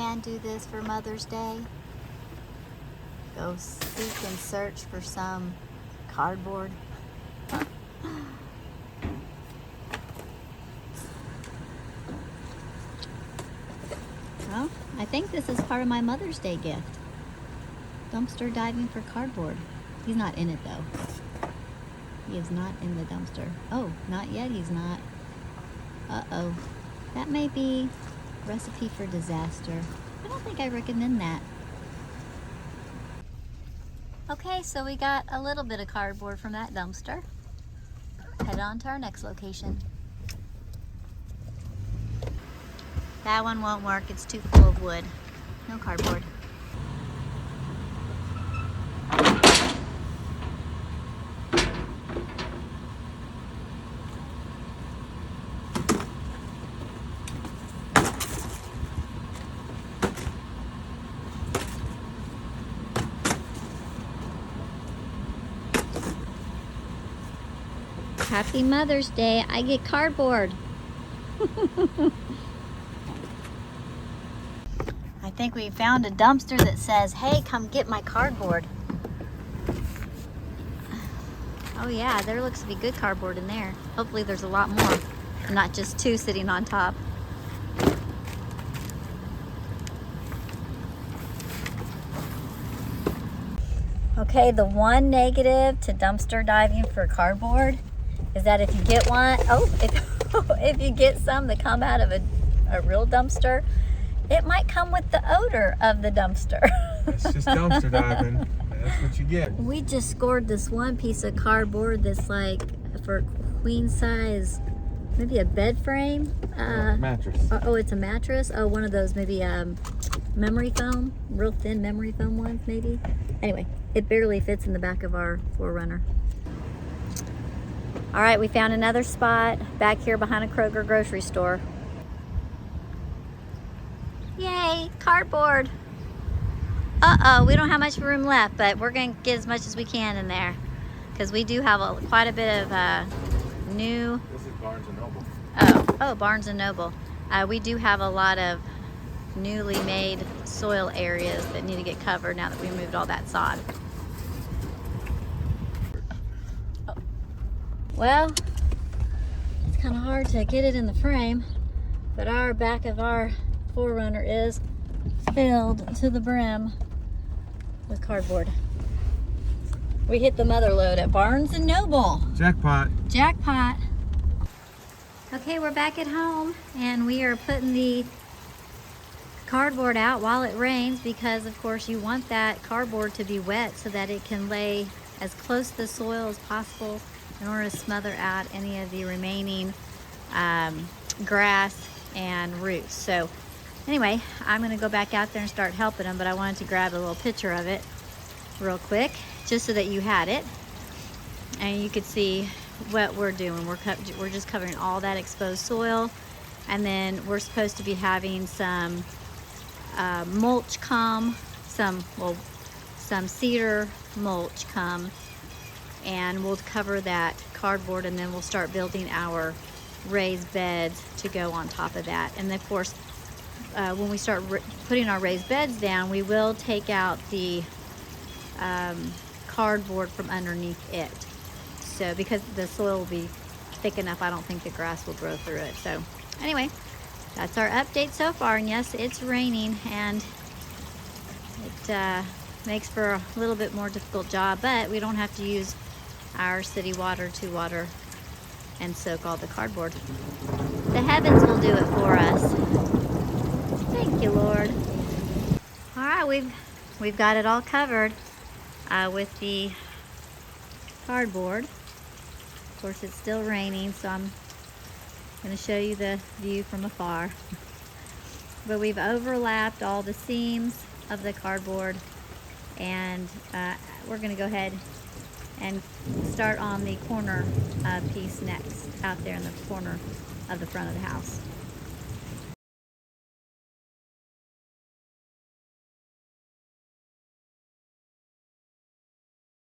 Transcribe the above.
can do this for Mother's Day. Go seek and search for some cardboard. Well, I think this is part of my Mother's Day gift. Dumpster diving for cardboard. He's not in it though. He is not in the dumpster. Oh, not yet, he's not. Uh-oh. That may be recipe for disaster. I don't think I recommend that. Okay, so we got a little bit of cardboard from that dumpster. Head on to our next location. That one won't work, it's too full of wood. No cardboard. Happy Mother's Day, I get cardboard. I think we found a dumpster that says, hey, come get my cardboard. Oh yeah, there looks to be good cardboard in there. Hopefully there's a lot more, not just two sitting on top. Okay, the one negative to dumpster diving for cardboard is that if you get one, if you get some that come out of a real dumpster, it might come with the odor of the dumpster. That's just dumpster diving. That's what you get. We just scored this one piece of cardboard that's like for queen size, maybe a bed frame. Mattress. Oh, it's a mattress. Oh, one of those maybe memory foam, real thin memory foam ones maybe. Anyway, it barely fits in the back of our 4Runner. All right, we found another spot back here behind a Kroger grocery store. Yay, cardboard. Uh-oh, we don't have much room left, but we're gonna get as much as we can in there because we do have quite a bit of new... This is Barnes & Noble. Oh, Barnes & Noble. We do have a lot of newly made soil areas that need to get covered now that we moved all that sod. Oh. Well, it's kind of hard to get it in the frame, but our back of our 4Runner is filled to the brim with cardboard. We hit the mother load at Barnes & Noble. Jackpot. Jackpot. Okay, we're back at home and we are putting the cardboard out while it rains because of course you want that cardboard to be wet so that it can lay as close to the soil as possible in order to smother out any of the remaining grass and roots. So anyway, I'm gonna go back out there and start helping them, but I wanted to grab a little picture of it real quick just so that you had it and you could see what we're doing. We're just covering all that exposed soil, and then we're supposed to be having some mulch come, some cedar mulch come, and we'll cover that cardboard, and then we'll start building our raised beds to go on top of that. And of course, when we start putting our raised beds down, we will take out the cardboard from underneath it. So because the soil will be thick enough, I don't think the grass will grow through it. So anyway, that's our update so far. And yes, it's raining and it makes for a little bit more difficult job, but we don't have to use our city water to water and soak all the cardboard. The heavens will do it for us. Thank you, Lord. All right, we've got it all covered with the cardboard. Of course, it's still raining, so I'm going to show you the view from afar. But we've overlapped all the seams of the cardboard, and we're going to go ahead and start on the corner piece next, out there in the corner of the front of the house.